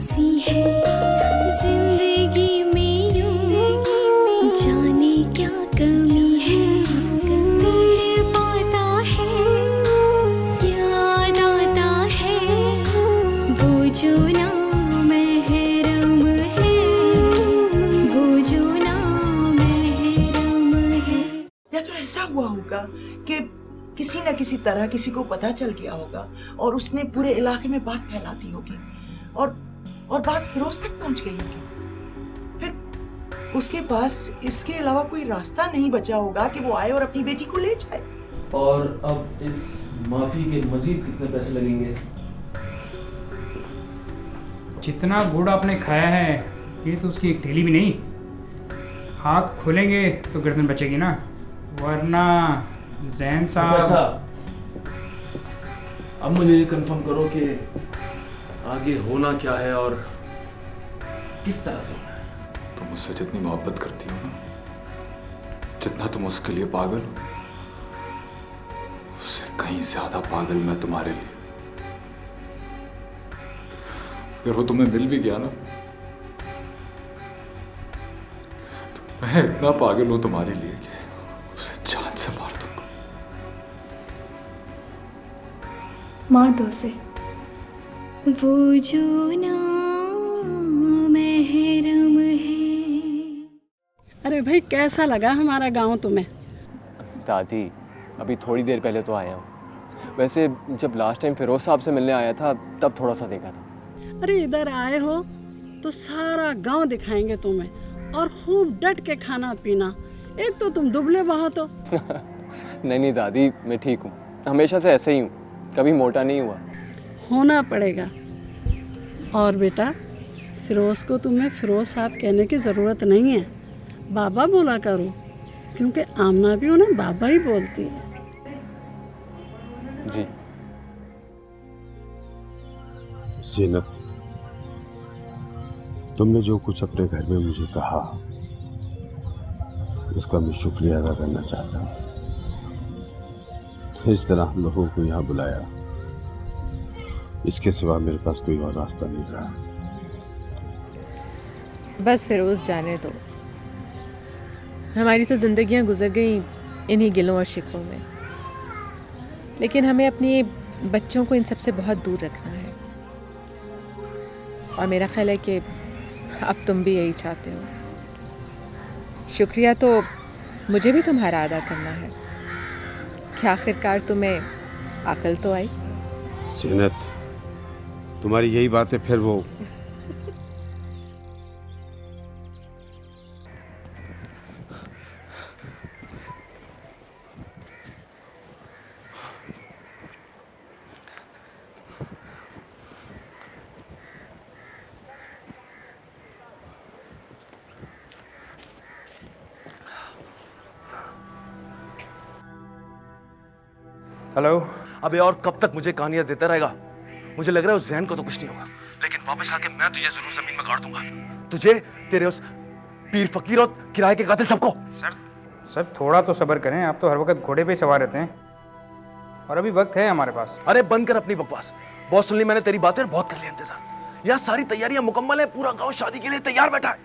सी है जिंदगी में यूं, जाने क्या कमी है, तड़ पाता है, याद आता है वो जो ना महरम है, वो जो ना महरम है। या तो ऐसा हुआ होगा कि किसी न किसी तरह किसी को पता चल गया होगा और उसने पूरे इलाके में बात फैला दी होगी और बात फिरोज तक पहुंच गई होगी। फिर उसके पास इसके अलावा कोई रास्ता नहीं बचा होगा कि वो आए और अपनी बेटी को ले जाए। और अब इस माफी के मजीद कितने पैसे लगेंगे? जितना गुड़ आपने खाया है ये तो उसकी एक थैली भी नहीं। हाथ खोलेंगे तो गर्दन बचेगी ना, वरना जैन साहब। अच्छा, अब मुझे ये कंफर्म करो कि आगे होना क्या है और किस तरह से होना है। तुम उससे जितनी मोहब्बत करती हो ना, जितना तुम उसके लिए पागल हो, उससे कहीं ज्यादा पागल मैं तुम्हारे लिए। अगर वो तुम्हें मिल भी गया ना, तो मैं इतना पागल हूं तुम्हारे लिए कि उसे जान से मार दूंगा। मार दो उसे। वो जो ना महरम है। अरे भाई, कैसा लगा हमारा गांव तुम्हें? दादी, अभी थोड़ी देर पहले तो आया हूँ। वैसे जब लास्ट टाइम फिरोज साहब से मिलने आया था तब थोड़ा सा देखा था। अरे इधर आए हो तो सारा गांव दिखाएंगे तुम्हें, और खूब डट के खाना पीना। एक तो तुम दुबले बहुत हो। नहीं दादी, मैं ठीक हूँ, हमेशा से ऐसे ही हूँ, कभी मोटा नहीं हुआ। होना पड़ेगा। और बेटा, फिरोज को तुम्हें फिरोज साहब कहने की ज़रूरत नहीं है, बाबा बोला करो, क्योंकि आमना भी उन्हें बाबा ही बोलती है। जी। ज़ीनत, तुमने जो कुछ अपने घर में मुझे कहा उसका मैं शुक्रिया अदा करना चाहता हूँ। इस तरह हम लोगों को यहाँ बुलाया, इसके सिवा मेरे पास कोई और रास्ता नहीं रहा। बस फिरोज जाने दो, हमारी तो जिंदगियां गुजर गई इन्हीं गिलों और शिकवों में, लेकिन हमें अपने बच्चों को इन सब से बहुत दूर रखना है। और मेरा ख्याल है कि अब तुम भी यही चाहते हो। शुक्रिया तो मुझे भी तुम्हारा अदा करना है कि आखिरकार तुम्हें अकल तो आई। ज़ीनत, तुम्हारी यही बात है फिर वो। हेलो। अबे और कब तक मुझे कहानियां देता रहेगा? मुझे लग रहा है उस जैन को तो कुछ नहीं होगा, लेकिन वापस आके मैं तुझे जरूर जमीन में गाड़ दूंगा। तुझे, तेरे उस पीर फकीर और किराए के कातिल सबको। सर थोड़ा तो सब्र करें, आप तो हर वक्त घोड़े पे सवार रहते हैं और अभी वक्त है हमारे पास। अरे बंद कर अपनी बकवास, बहुत सुन ली मैंने तेरी बातें और बहुत कर लिया इंतजार। यहाँ सारी तैयारियां मुकम्मल है, पूरा गांव शादी के लिए तैयार बैठा है,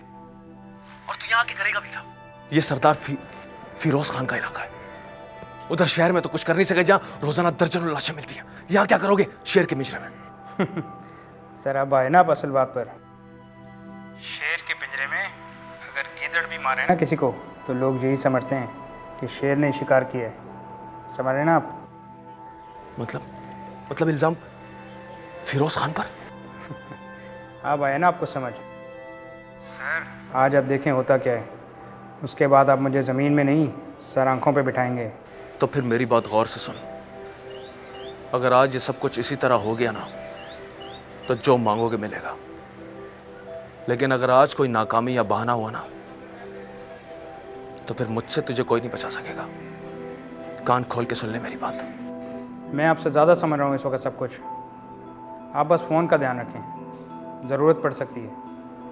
और तू यहाँ आके करेगा भी क्या? ये सरदार फिरोज खान का इलाका है, उधर शहर में तो कुछ कर नहीं सके जहाँ रोजाना दर्जनों लाशें मिलती हैं। यहाँ क्या करोगे शेर के पिंजरे में? सर अब आए ना असल बात पर। शेर के पिंजरे में अगर गीदड़ भी मारे ना किसी को तो लोग यही समझते हैं कि शेर ने शिकार किया है। समझ रहे ना आप? मतलब इल्जाम फिरोज खान पर? अब आया ना आपको समझ। सर आज आप देखें होता क्या है, उसके बाद आप मुझे ज़मीन में नहीं सर आंखों पे बिठाएंगे। तो फिर मेरी बात गौर से सुन, अगर आज ये सब कुछ इसी तरह हो गया ना तो जो मांगोगे मिलेगा, लेकिन अगर आज कोई नाकामी या बहाना हुआ ना तो फिर मुझसे तुझे कोई नहीं बचा सकेगा। कान खोल के सुन ले मेरी बात। मैं आपसे ज़्यादा समझ रहा हूँ इस वक्त सब कुछ। आप बस फ़ोन का ध्यान रखें, ज़रूरत पड़ सकती है,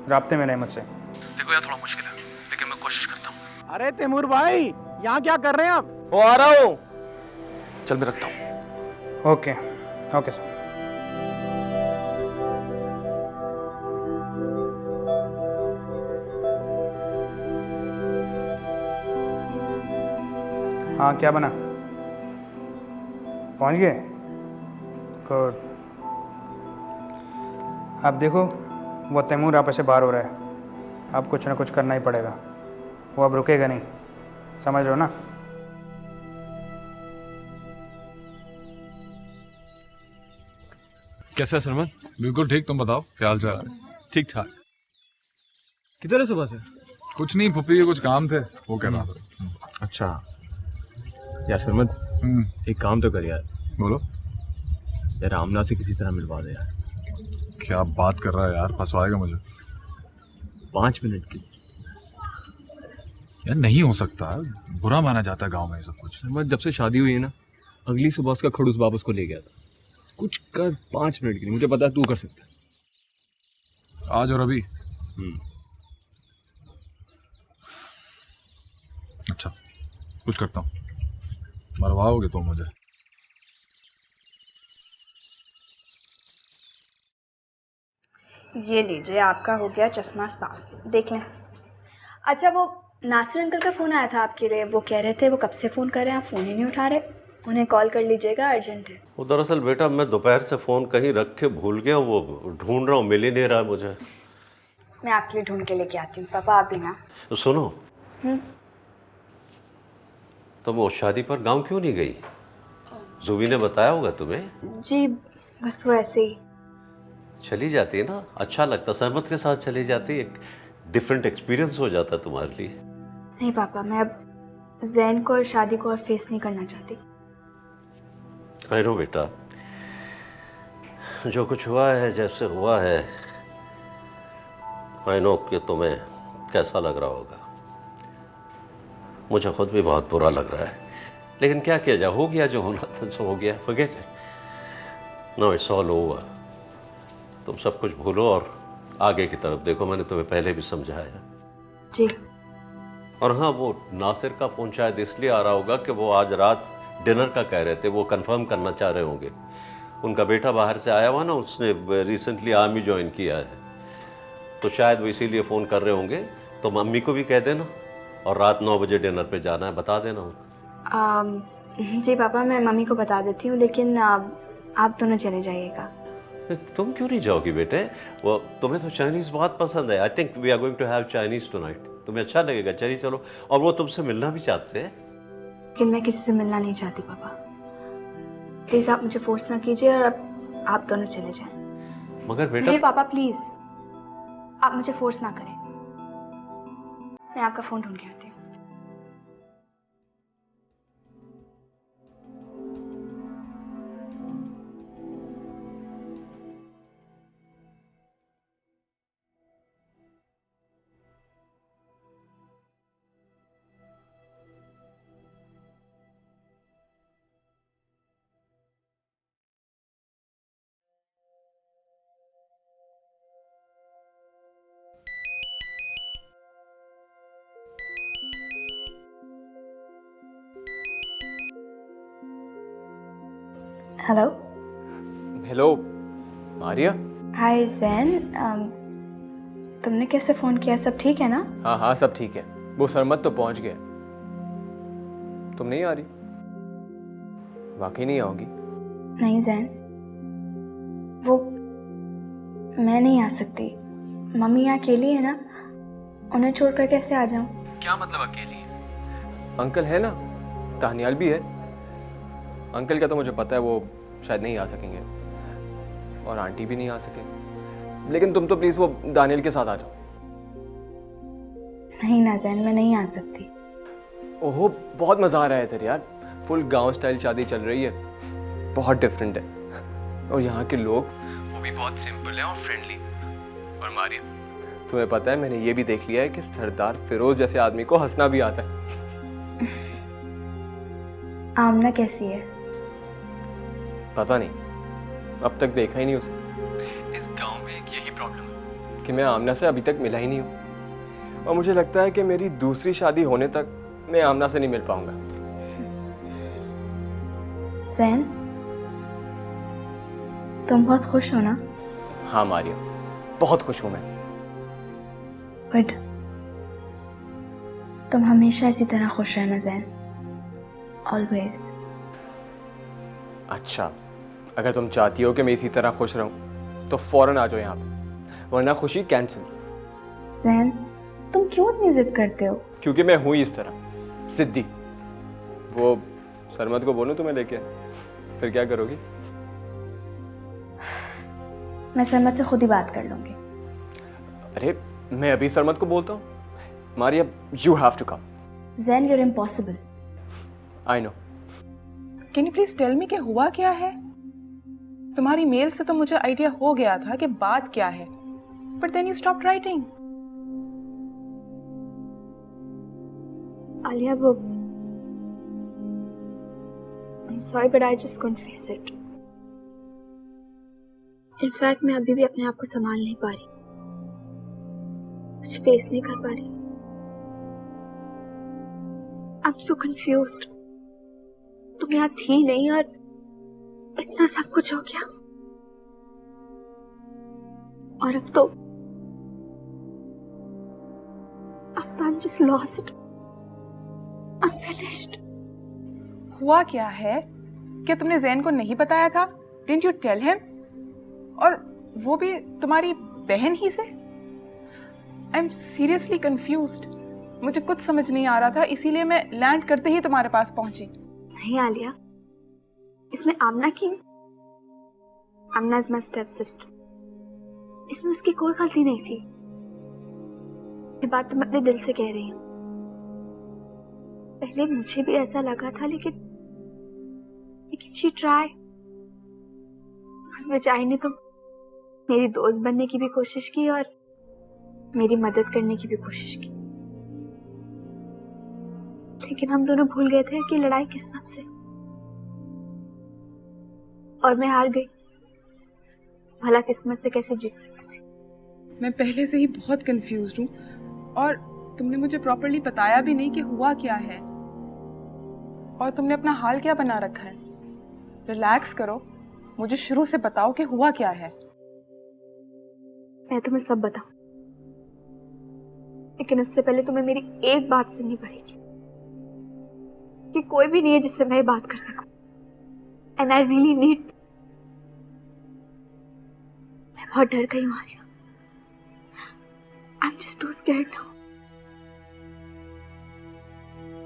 राब्ते में रहें मुझसे। देखो यार थोड़ा मुश्किल है, लेकिन मैं कोशिश करता हूँ। अरे तैमूर भाई, यहाँ क्या कर रहे हैं आप? वो आ रहा हूँ, चल मैं रखता हूँ। Okay sir. हाँ क्या बना? पहुंच गए? गुड। अब देखो वो तैमूर आपस से बाहर हो रहा है, अब कुछ ना कुछ करना ही पड़ेगा, वो अब रुकेगा नहीं, समझ रहे हो ना? कैसा है सरमन? बिल्कुल ठीक, तुम बताओ क्या हाल चाल? ठीक ठाक। किधर है सुबह से? कुछ नहीं, पुप्पी के कुछ काम थे, वो कह रहा था। अच्छा यार सरमद, एक काम तो कर यार। बोलो। यार आमना से किसी तरह मिलवा दे यार। क्या बात कर रहा है यार, फंसवाएगा मुझे। 5 मिनट की। यार नहीं हो सकता, बुरा माना जाता है गांव में ये सब कुछ। सरमद जब से शादी हुई है ना, अगली सुबह उसका खड़ूस बाप उसको ले गया था। कुछ कर 5 मिनट के लिए, मुझे पता है तू कर सकता है। आज और अभी? अच्छा कुछ करता हूँ, मरवाओगे तुम मुझे। ये लीजिए, आपका हो गया चश्मा साफ, देख लें। अच्छा वो नासिर अंकल का फ़ोन आया था आपके लिए, वो कह रहे थे वो कब से फ़ोन कर रहे हैं, आप फ़ोन ही नहीं उठा रहे, उन्हें कॉल कर लीजिएगा, अर्जेंट है। वो दरअसल बेटा मैं दोपहर से फ़ोन कहीं रख के भूल गया, वो ढूंढ रहा हूँ, मिल ही नहीं रहा मुझे। मैं आपके लिए ढूंढ के लेके आती हूँ, पापा आप भी ना। तो सुनो, तुम वो शादी पर गांव क्यों नहीं गई? जुबी ने बताया होगा तुम्हें? जी बस वो ऐसे ही। चली जाती है ना, अच्छा लगता, सहमत के साथ चली जाती, एक डिफरेंट एक्सपीरियंस हो जाता तुम्हारे लिए। नहीं पापा, मैं अब जैन को और शादी को और फेस नहीं करना चाहती। आई नो बेटा, जो कुछ हुआ है जैसे हुआ है, आई नो कि तुम्हें कैसा लग रहा होगा, मुझे खुद भी बहुत बुरा लग रहा है, लेकिन क्या किया जाए, हो गया जो होना था सो हो गया, forget it, now it's all over. तुम सब कुछ भूलो और आगे की तरफ देखो, मैंने तुम्हें पहले भी समझाया जी। और हाँ, वो नासिर का फ़ोन शायद इसलिए आ रहा होगा कि वो आज रात डिनर का कह रहे थे, वो कंफर्म करना चाह रहे होंगे। उनका बेटा बाहर से आया हुआ ना, उसने रिसेंटली आर्मी ज्वाइन किया है, तो शायद वो इसीलिए फ़ोन कर रहे होंगे। तो मम्मी को भी कह देना, और रात 9 बजे डिनर पे जाना है, बता देना उनको। जी पापा, मैं मम्मी को बता देती हूँ, लेकिन आप दोनों चले जाइएगा। तुम क्यों नहीं जाओगी बेटे? वो तुम्हें तो चाइनीज़ बहुत पसंद है। I think we are going to have Chinese tonight, तुम्हें अच्छा लगेगा, चलिए चलो। और वो तुमसे मिलना भी चाहते हैं। लेकिन मैं किसी से मिलना नहीं चाहती पापा, प्लीज़ आप मुझे फोर्स ना कीजिए और अब आप दोनों चले जाएं। मगर बेटा नहीं पापा प्लीज़, आप मुझे फोर्स ना करें, मैं आपका फ़ोन ढूंढ के आती हूँ। हेलो। हेलो आर्या। हाय जैन, तुमने कैसे फ़ोन किया, सब ठीक है ना? हाँ हाँ सब ठीक है, वो सरमद तो पहुंच गया। तुम नहीं आ रही? वाकई नहीं आओगी? नहीं जैन, वो मैं नहीं आ सकती, मम्मी यहाँ अकेली है ना, उन्हें छोड़कर कैसे आ जाऊँ? क्या मतलब अकेली है? अंकल है ना, तानियाल भी है। अंकल का तो मुझे पता है वो शायद नहीं आ सकेंगे, और आंटी भी नहीं आ सके, लेकिन तुम तो प्लीज वो दानियल के साथ आ जाओ। नहीं ना जैन, मैं नहीं आ सकती। ओहो बहुत मजा आ रहा है तेरे यार, फुल गांव स्टाइल शादी चल रही है, बहुत डिफरेंट है, और यहाँ के लोग वो भी बहुत सिंपल है और फ्रेंडली। और मारिया, तुम्हें पता है मैंने ये भी देख लिया है कि सरदार फिरोज जैसे आदमी को हंसना भी आता है। आमना कैसी है? पता नहीं, अब तक देखा ही नहीं उसे। इस गांव में एक यही प्रॉब्लम है कि मैं आमना से अभी तक मिला ही नहीं हूँ, और मुझे लगता है कि मेरी दूसरी शादी होने तक मैं आमना से नहीं मिल पाऊंगा। जैन, तुम बहुत खुश हो ना? हाँ मारिया, बहुत खुश हूँ मैं। गुड, तुम हमेशा इसी तरह खुश रहना जैन। ऑलवेज। अच्छा, अगर तुम चाहती हो कि मैं इसी तरह खुश रहूं तो फौरन आ जाओ यहाँ पे, वरना खुशी कैंसिल। जैन, तुम क्यों इतनी जिद करते हो? क्योंकि मैं हूँ इस तरह जिद्दी। वो सरमद को बोलूं तुम्हें लेके, फिर क्या करोगी? मैं सरमद से खुद ही बात कर लूंगी। अरे मैं अभी सरमद को बोलता हूँ। Maria, you have to come. Zain, you're impossible. I know. Can you please tell me कि हुआ क्या है? तुम्हारी मेल से तो मुझे आइडिया हो गया था कि बात क्या है, but then you stopped writing. Aliya, वो I'm sorry but I just couldn't face it. In fact, मैं अभी भी अपने आप को संभाल नहीं पा रही, कुछ फेस नहीं कर पा रही। I'm so confused. तुम यहाँ थी नहीं और इतना सब कुछ हो गया, और अब तो I'm just lost. I'm finished. हुआ क्या है? क्या तुमने जैन को नहीं बताया था? Didn't you tell him? और वो भी तुम्हारी बहन ही से? I'm seriously confused. मुझे कुछ समझ नहीं आ रहा था, इसीलिए मैं लैंड करते ही तुम्हारे पास पहुंची। नहीं आलिया, इसमें आमना की, आमना इज माय स्टेप सिस्टर, इसमें उसकी कोई गलती नहीं थी। ये बात तो मैं अपने दिल से कह रही हूँ। पहले मुझे भी ऐसा लगा था, लेकिन शी ट्राई। उस बेचारी ने तो मेरी दोस्त बनने की भी कोशिश की और मेरी मदद करने की भी कोशिश की, लेकिन हम दोनों भूल गए थे कि लड़ाई किस्मत से, और मैं हार गई। भला किस्मत से कैसे जीत सकती थी? मैं पहले से ही बहुत कंफ्यूज्ड हूँ, और तुमने मुझे प्रॉपर्ली बताया भी नहीं कि हुआ क्या है, और तुमने अपना हाल क्या बना रखा है। रिलैक्स करो, मुझे शुरू से बताओ कि हुआ क्या है। मैं तुम्हें सब बताऊं, लेकिन उससे पहले तुम्हें मेरी एक बात सुननी पड़ेगी कि कोई भी नहीं है जिससे मैं बात कर सकूं, एंड आई रियली नीड। मैं बहुत डर गई हूं Arya. I am just too scared now.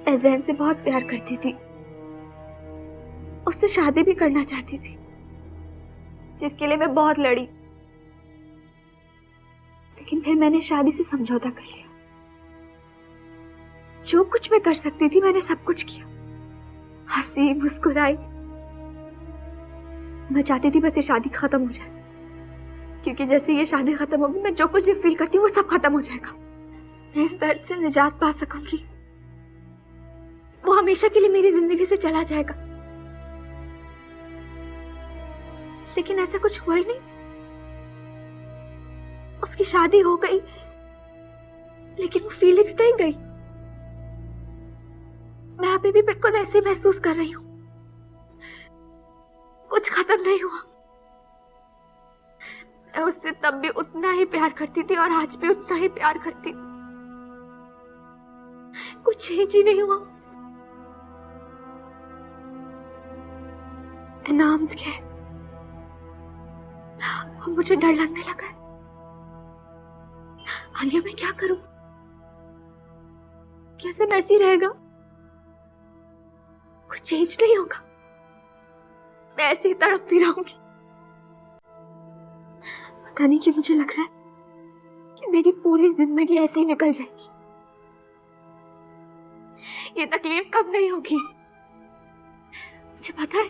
मैं जैन से बहुत प्यार करती थी, उससे शादी भी करना चाहती थी, जिसके लिए मैं बहुत लड़ी, लेकिन फिर मैंने शादी से समझौता कर लिया। जो कुछ मैं कर सकती थी मैंने सब कुछ किया, हंसी मुस्कुराई। मैं चाहती थी बस ये शादी खत्म हो जाए, क्योंकि जैसे ये शादी खत्म होगी मैं जो कुछ भी फील करती हूँ वो सब खत्म हो जाएगा। मैं इस दर्द से निजात पा सकूंगी, वो हमेशा के लिए मेरी जिंदगी से चला जाएगा। लेकिन ऐसा कुछ हुआ ही नहीं। उसकी शादी हो गई, लेकिन वो फीलिंग्स नहीं गई। मैं अभी भी बिल्कुल ऐसे ही महसूस कर रही हूँ, कुछ खत्म नहीं हुआ। मैं उससे तब भी उतना ही प्यार करती थी और आज भी उतना ही प्यार करती हूँ। कुछ चेंज ही नहीं हुआ। नाम क्या है? और मुझे डर लगने लगा है। आलिया, मैं क्या करूं? कैसे मैं ऐसी रहेगा? कुछ चेंज नहीं होगा, मैं ऐसे ही तड़पती रहूंगी। पता नहीं क्यों मुझे लग रहा है कि मेरी पूरी जिंदगी ऐसे ही निकल जाएगी। ये तकलीफ कब नहीं होगी? मुझे पता है,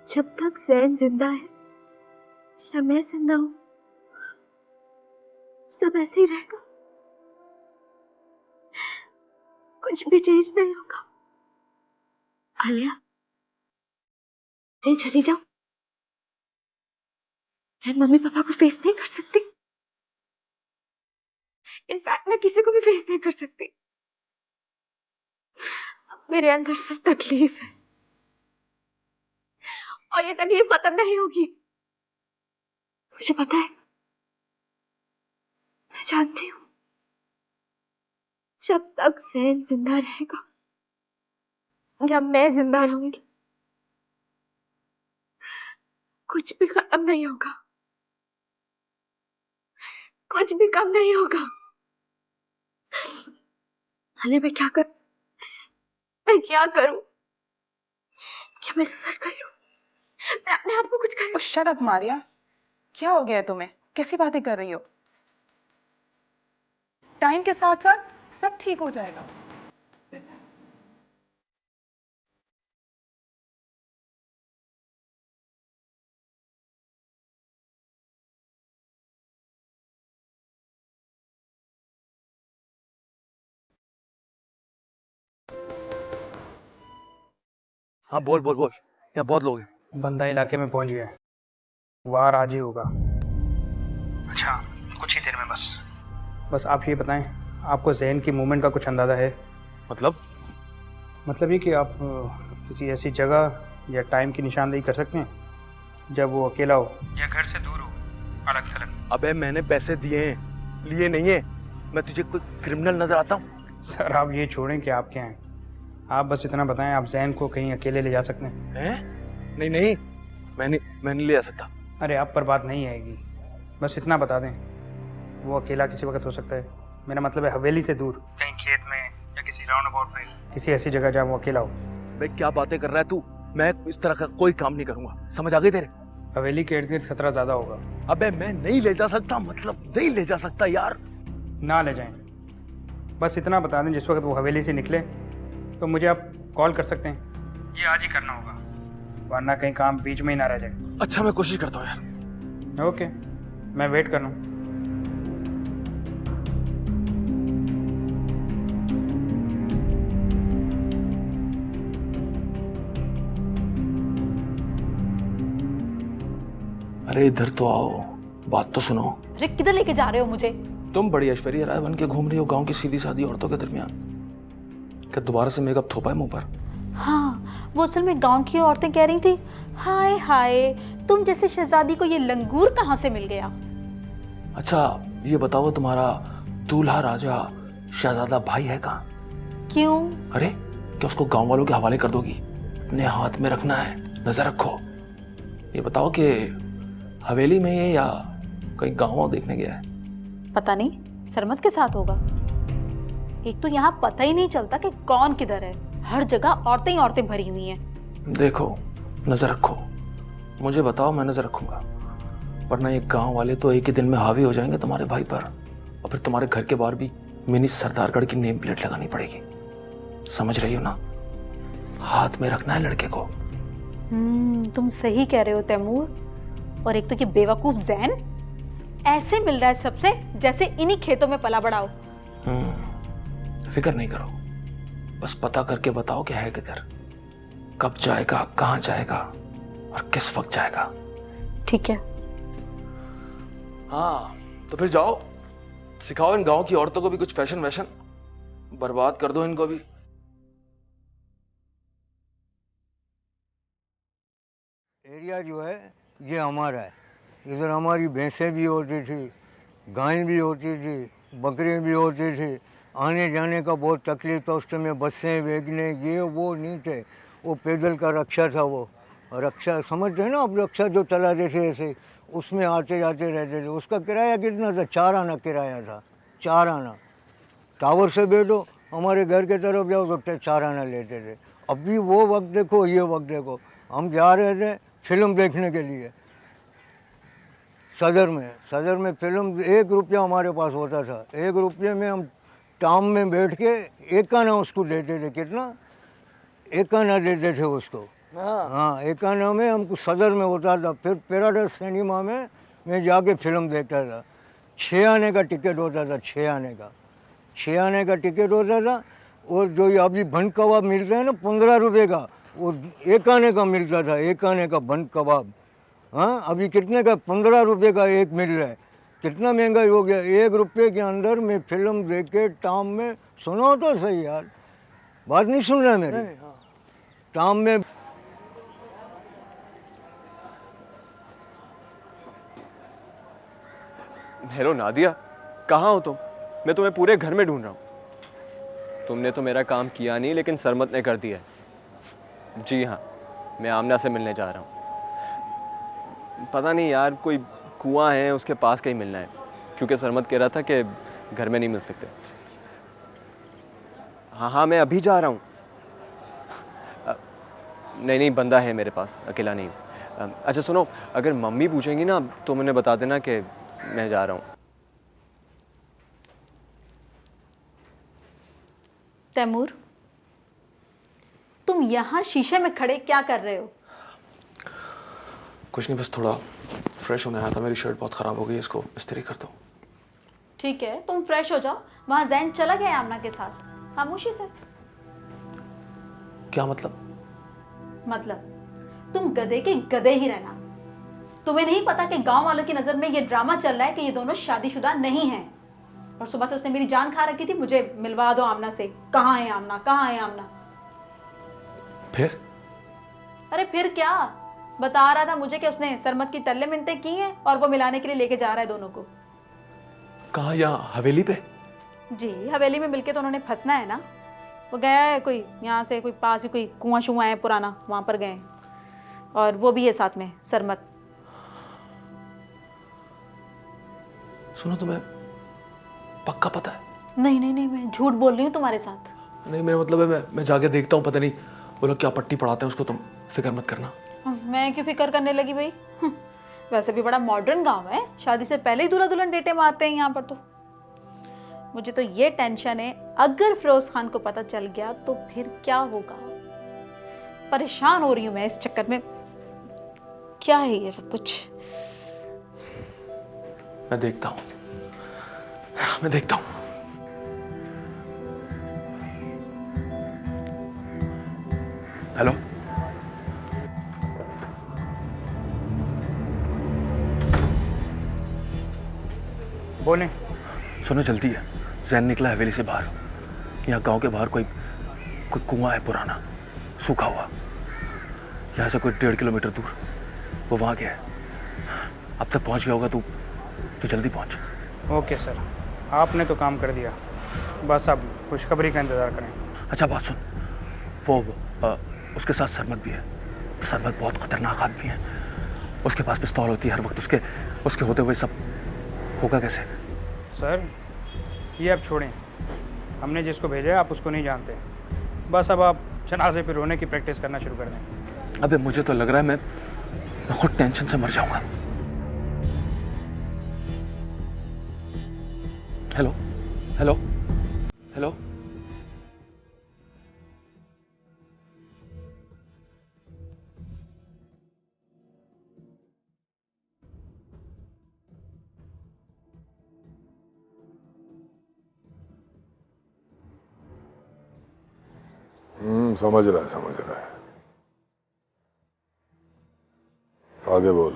जब तक जैन जिंदा है या मैं जिंदा हूं, सब ऐसे ही रहेगा, कुछ भी चेंज नहीं होगा। आलिया, मैं चली जाऊं? मैं मम्मी पापा को फेस नहीं कर सकती। इनफैक्ट मैं किसी को भी फेस नहीं कर सकती। मेरे अंदर सिर्फ तकलीफ है, और ये तकलीफ खत्म नहीं होगी। मुझे पता है, मैं जानती हूँ, जब तक जैन जिंदा रहेगा या मैं जिंदा रहूंगी, कुछ भी खत्म नहीं होगा, कुछ भी कम नहीं होगा। अरे मैं क्या करूं, मैं क्या करूं? क्या मैं सुसाइड कर लूं? मैं अपने आप को कुछ कर लूं? शट अप मारिया, क्या हो गया है तुम्हें? कैसी बातें कर रही हो? टाइम के साथ साथ सब ठीक हो जाएगा। हाँ बोल बोल बोल, यहाँ बहुत लोग हैं। बंदा इलाके में पहुंच गया है, वार आज ही होगा। अच्छा, कुछ ही देर में बस आप ये बताएं, आपको जहन की मूवमेंट का कुछ अंदाज़ा है? मतलब ये कि आप किसी ऐसी जगह या टाइम की निशानदेही कर सकते हैं जब वो अकेला हो या घर से दूर हो, अलग थलग? अबे मैंने पैसे दिए हैं, लिए नहीं है। मैं तुझे कोई क्रिमिनल नजर आता हूँ? सर आप ये छोड़ें कि आप क्या हैं, आप बस इतना बताएं, आप जहन को कहीं अकेले ले जा सकते हैं? नहीं नहीं, मैं नहीं ले जा सकता। अरे आप पर बात नहीं आएगी, बस इतना बता दें, वो अकेला किसी वक्त हो सकता है। मेरा मतलब है हवेली से दूर, कहीं खेत में या किसी राउंड अबाउट में, किसी ऐसी जगह जहाँ वो अकेला हो। भाई क्या बातें कर रहा है तू? मैं इस तरह का कोई काम नहीं करूंगा, समझ आ गई तेरे? हवेली के इर्द गिर्द खतरा ज्यादा होगा। अबे मैं नहीं ले जा सकता, मतलब नहीं ले जा सकता यार। ना ले जाएं, बस इतना बता दें जिस वक्त वो हवेली से निकले तो मुझे आप कॉल कर सकते हैं। ये आज ही करना होगा, वरना कहीं काम बीच में ही ना रह जाए। अच्छा मैं कोशिश करता हूँ यार। ओके, मैं वेट कर रहा हूँ। अरे इधर तो आओ, बात तो सुनो। अरे किधर लेके जा रहे हो मुझे? तुम बड़ी ऐश्वर्या राय बन के घूम रही हो गांव की सीधी सादी औरतों के दरमियान। क्या दोबारा से मेकअप थोपा है मुंह पर? हाँ, वो असल में गांव की औरतें कह रही थी, हाय हाय तुम जैसे शहजादी को ये लंगूर कहाँ से मिल गया? अच्छा ये बताओ, तुम्हारा दूल्हा राजा शहजादा भाई है कहाँ? क्यों? अरे क्या उसको गांव वालों के हवाले कर दोगी? अपने हाथ में रखना है, नजर रखो। ये बताओ कि हवेली में है या कहीं गाँव देखने गया है? पता नहीं, सरमत के साथ होगा। एक तो यहाँ पता ही नहीं चलता कि कौन किधर है, हर जगह औरतें ही औरतें भरी हुई हैं। देखो नजर रखो, मुझे बताओ मैं नजर रखूंगा, वरना ये गांव वाले तो एक ही दिन में हावी हो जाएंगे तुम्हारे भाई पर, और फिर तुम्हारे घर के बाहर भी मिनी सरदारगढ़ की नेम प्लेट लगानी पड़ेगी। समझ रही हो ना? हाथ में रखना है लड़के को। तुम सही कह रहे हो तैमूर। और एक तो ये बेवकूफ जैन ऐसे मिल रहा है सबसे जैसे इन्हीं खेतों में पला बड़ा हो। फिक्र नहीं करो, बस पता करके बताओ कि है किधर, कब जाएगा, कहाँ जाएगा और किस वक्त जाएगा। ठीक है। हाँ तो फिर जाओ, सिखाओ इन गांव की औरतों को भी कुछ फैशन वैशन, बर्बाद कर दो इनको भी। एरिया जो है ये हमारा है, इधर हमारी भैंसें भी होती थी, गायें भी होती थी, बकरियां भी होती थी। आने जाने का बहुत तकलीफ था उस समय, बसें वेगने ये वो नहीं थे, वो पैदल का रक्षा था। वो रक्षा समझते हैं ना आप, रक्षा जो चलाते थे ऐसे, उसमें आते जाते रहते थे। उसका किराया कितना था? 4 आना किराया था, 4 आना। टावर से बैठो हमारे घर के तरफ जाओ तो 4 आना लेते थे। अभी वो वक्त देखो, ये वक्त देखो। हम जा रहे थे फिल्म देखने के लिए सदर में फिल्म 1 रुपया हमारे पास होता था। 1 रुपये में हम टाम में बैठ के 1 आना उसको देते थे। कितना? 1 आना देते थे उसको। हाँ 1 आना में हमको सदर में होता था। फिर पैराडाइज सिनेमा में मैं जाके फिल्म देखता था। 6 आने का टिकट होता था, 6 आने का, 6 आने का टिकट होता था। और जो ये अभी बन कबाब मिलते हैं ना 15 रुपये का, वो 1 आने का मिलता था, 1 आने का बन कबाब। हाँ अभी कितने का? 15 रुपये का एक मिल रहा है। कितना महंगाई हो गया। 1 रुपये के अंदर मैं फिल्म देख के टाम में, सुनो तो सही यार, बात नहीं सुन रहा मेरी। टाम में हेलो नादिया, कहाँ हो तुम? मैं तुम्हें पूरे घर में ढूंढ रहा हूँ। तुमने तो मेरा काम किया नहीं, लेकिन सरमत ने कर दिया। जी हाँ, मैं आमना से मिलने जा रहा हूँ। पता नहीं यार, कोई कुआं है उसके पास कहीं मिलना है, क्योंकि सरमद कह रहा था कि घर में नहीं मिल सकते। हाँ, मैं अभी जा रहा हूँ। नहीं, बंदा है मेरे पास, अकेला नहीं हूँ। अच्छा सुनो, अगर मम्मी पूछेंगी ना तो मैंने बता देना कि मैं जा रहा हूँ। तैमूर, तुम यहाँ शीशे में खड़े क्या कर रहे हो? कुछ नहीं, बस थोड़ा फ्रेश होने आया था। मेरी शर्ट बहुत ख़राब हो गई, इसको इस्त्री कर दो। ठीक है, तुम फ्रेश हो जाओ। वहाँ जैन चला गया आमना के साथ, खामोशी से। क्या मतलब? तुम गधे के गधे ही रहना। तुम्हें नहीं पता कि गांव वालों की नजर में ये ड्रामा चल रहा है कि ये दोनों शादीशुदा नहीं हैं। और सुबह से उसने मेरी जान खा रखी थी, मुझे मिलवा दो आमना से। कहाँ है आमना, कहाँ है आमना? फिर? अरे फिर क्या? बता रहा था मुझे कि उसने सरमद की तल्ले मिन्नतें की हैं और वो मिलाने के लिए लेके जा रहा है दोनों को। कहाँ? यहाँ हवेली पे? जी, हवेली में मिलके तो उन्होंने फंसना है ना। वो गया है कोई यहाँ से, कोई पास ही कोई कुआं शुआं है पुराना, वहाँ पर गए। और वो भी है साथ में, सरमद। सुनो, तुम्हें पक्का पता है? नहीं, मैं झूठ बोल रही हूँ तुम्हारे साथ। नहीं, मेरा मतलब है मैं जाके देखता हूँ। पता नहीं वो लोग क्या पट्टी पढ़ाते हैं, उसको तुम फिक्र मत करना। मैं क्यों फिक्र करने लगी भाई? वैसे भी बड़ा मॉडर्न गांव है, शादी से पहले ही दूल्हा दुल्हन डेटे मारते हैं यहाँ पर। तो मुझे तो ये टेंशन है, अगर फिरोज खान को पता चल गया तो फिर क्या होगा। परेशान हो रही हूँ मैं इस चक्कर में। क्या है ये सब कुछ? मैं देखता हूँ। हेलो, बोले। सुनो, जल्दी है। जैन निकला हवेली से बाहर। यहाँ गांव के बाहर कोई कुआं है पुराना, सूखा हुआ। यहाँ से कोई 1.5 किलोमीटर दूर। वो वहाँ गया है। अब तक पहुँच गया होगा। तू जल्दी पहुँच। ओके सर, आपने तो काम कर दिया। बस अब खुशखबरी का इंतज़ार करें। अच्छा बात सुन, वो उसके साथ सरमद भी है। सरमद बहुत खतरनाक आदमी है। उसके पास पिस्तौल होती है हर वक्त। उसके होते हुए सब होगा कैसे? सर, ये अब छोड़ें। हमने जिसको भेजा है आप उसको नहीं जानते। बस अब आप जनाजे पे रोने की प्रैक्टिस करना शुरू कर दें। अबे मुझे तो लग रहा है मैं खुद टेंशन से मर जाऊंगा। हेलो हेलो हेलो, समझ रहा है। आगे बोल।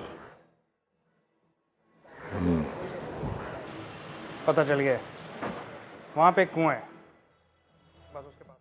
पता चल गया, वहाँ पे एक कुआं है, बस उसके पास।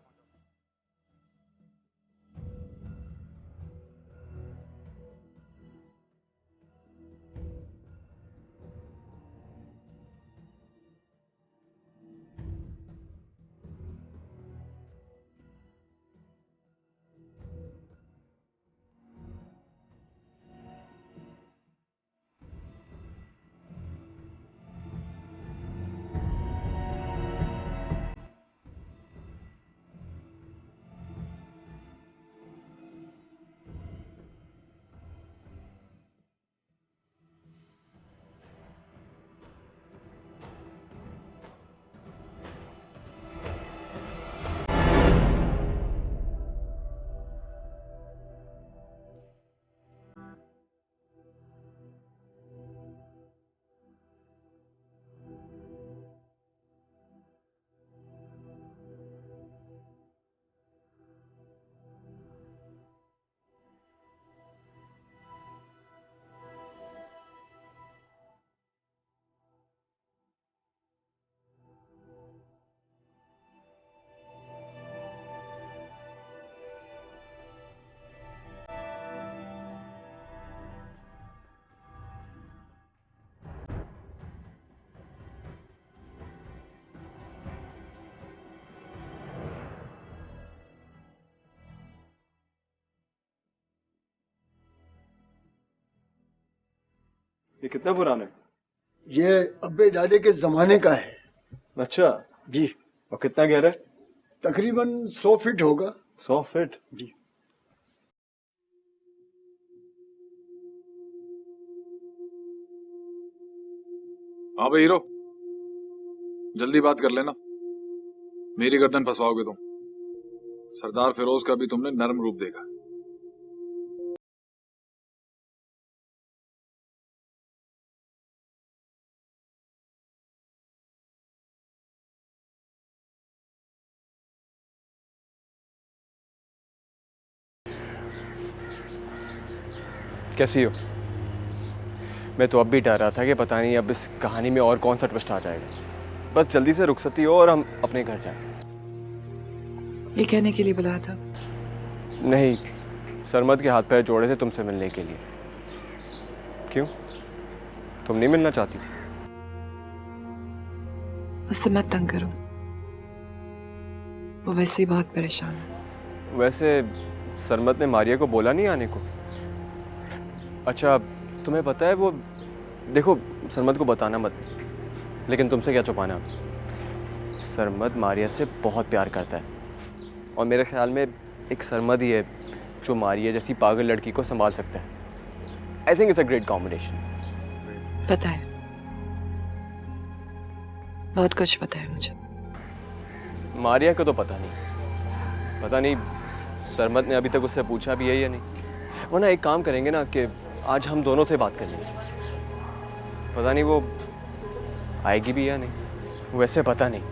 ये कितना पुराना है? ये अब्बे दादे के जमाने का है। अच्छा जी। और कितना गहरा है? तकरीबन 100 फीट होगा। 100 फीट? जी। हाँ भाई हीरो, जल्दी बात कर लेना, मेरी गर्दन फंसवाओगे तुम। सरदार फिरोज का भी तुमने नरम रूप देखा। कैसी हो? मैं तो अब भी डर रहा था कि पता नहीं अब इस कहानी में और कौन सा ट्विस्ट आ जाएगा। बस जल्दी से रुखसती हो और हम अपने घर जाएं। ये कहने के लिए बुलाया था? नहीं, सरमद के हाथ पैर जोड़े थे तुमसे मिलने के लिए। क्यों, तुम नहीं मिलना चाहती थी? उससे मत तंग करो, वो वैसे ही बहुत परेशान है। वैसे सरमद ने मारिया को बोला नहीं आने को? अच्छा, तुम्हें पता है वो, देखो सरमद को बताना मत, लेकिन तुमसे क्या छुपाना। सरमद मारिया से बहुत प्यार करता है और मेरे ख्याल में एक सरमद ही है जो मारिया जैसी पागल लड़की को संभाल सकता है। I think it's a great combination. पता है, बहुत कुछ पता है मुझे। मारिया को तो पता नहीं सरमद ने अभी तक उससे पूछा भी है या नहीं। वरना एक काम करेंगे ना कि आज हम दोनों से बात कर लेंगे। पता नहीं वो आएगी भी या नहीं, वैसे पता नहीं।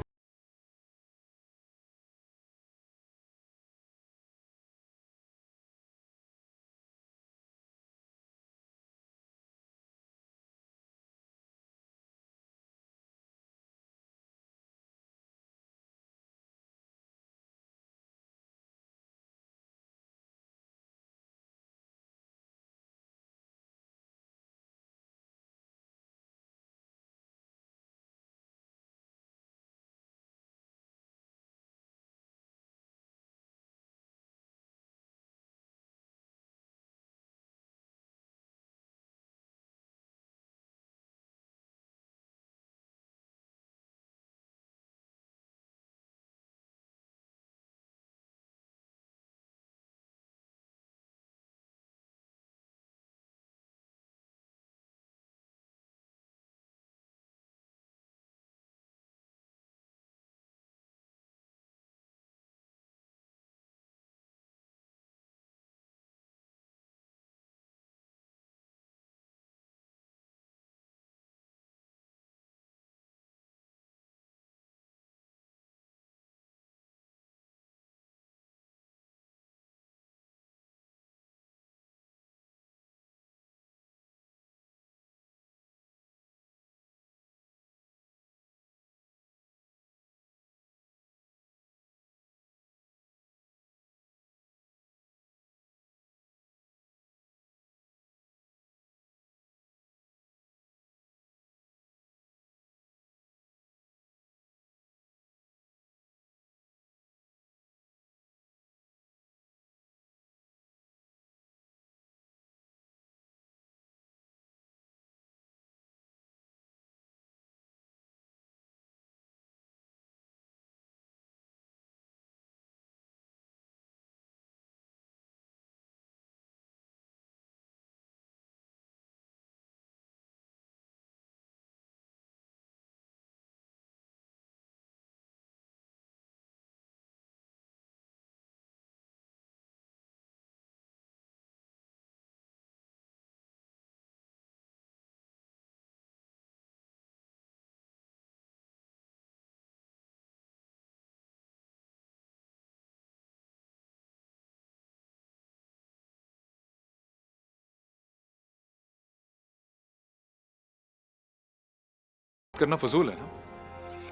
करना फजूल है ना।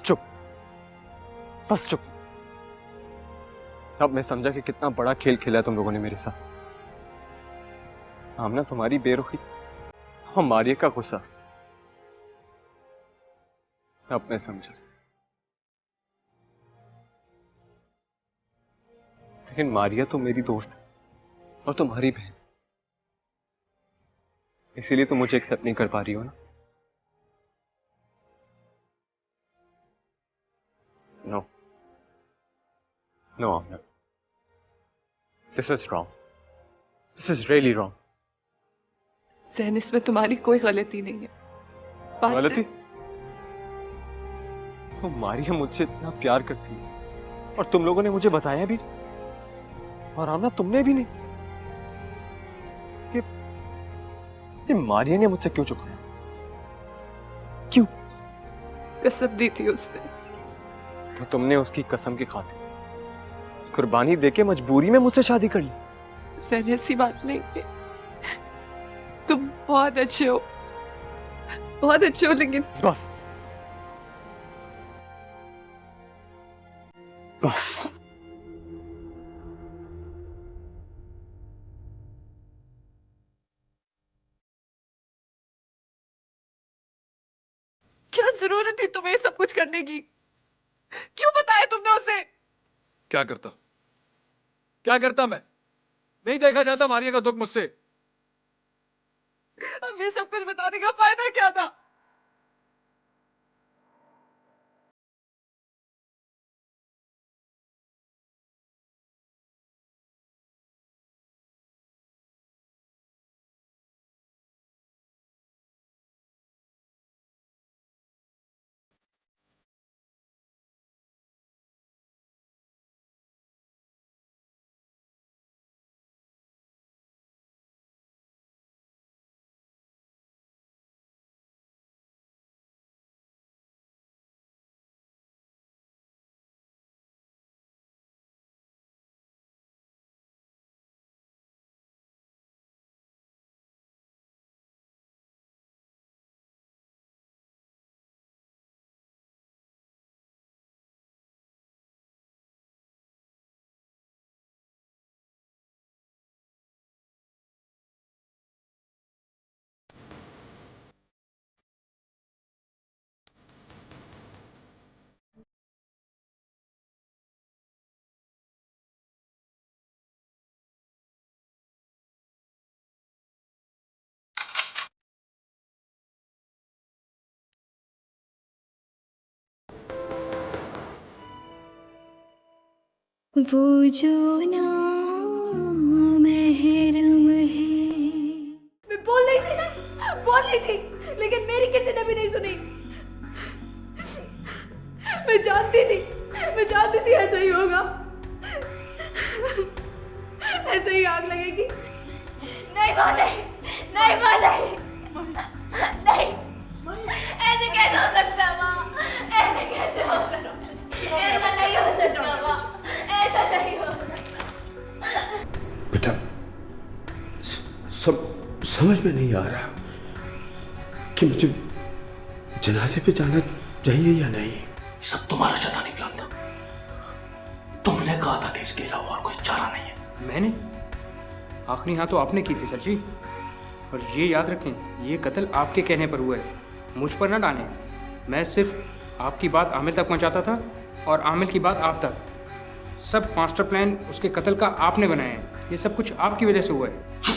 चुप, बस चुप। अब मैं समझा कि कितना बड़ा खेल खेला है तुम लोगों ने मेरे साथ। आमना तुम्हारी बेरुखी और मारिया का गुस्सा, अब मैं समझा। लेकिन मारिया तो मेरी दोस्त है और तुम्हारी बहन। इसीलिए तुम मुझे एक्सेप्ट नहीं कर पा रही हो ना? No no Aamna, this is wrong, this is really wrong. Zehan, इसमें तुम्हारी कोई गलती नहीं है। गलती? वो मारिया मुझसे इतना प्यार करती है और तुम लोगों ने मुझे बताया भी नहीं, और आमना तुमने भी नहीं कि मारिया ने मुझसे क्यों छुपाया, क्यों? कसम दी थी उसने। तो तुमने उसकी कसम की खातिर कुर्बानी देके मजबूरी में मुझसे शादी कर ली? ज़हन, ऐसी बात नहीं है। तुम बहुत अच्छे हो, बहुत अच्छे हो, लेकिन बस बस क्या जरूरत थी तुम्हें सब कुछ करने की? क्यों बताया तुमने उसे? क्या करता मैं? नहीं देखा जाता मारिया का दुख मुझसे? अब ये सब कुछ बताने का फायदा क्या था? वो जो ना महरम है। मैं बोल रही थी ना, बोल रही थी, लेकिन मेरी किसी ने भी नहीं सुनी। मैं जानती थी ऐसा ही होगा, ऐसे ही आग लगेगी। नहीं बोले, नहीं बोले, नहीं, ऐसे कैसे हो सकता माँ? ऐसे कैसे हो सकता? ऐसा नहीं हो सकता माँ, ऐसा नहीं हो सकता। बेटा, समझ में नहीं आ रहा कि मुझे जनाजे पे जाना चाहिए या नहीं। सब तुम्हारा शैतानी प्लान था। तुमने कहा था कि इसके अलावा और कोई चारा नहीं है। मैंने? आखिरी हाँ तो आपने की थी सर जी। और ये याद रखें, ये कत्ल आपके कहने पर हुआ है, मुझ पर ना डालें। मैं सिर्फ आपकी बात आमिर तक पहुंचाता था और आमिर की बात आप तक। सब मास्टर प्लान उसके कत्ल का आपने बनाया है। ये सब कुछ आपकी वजह से हुआ है।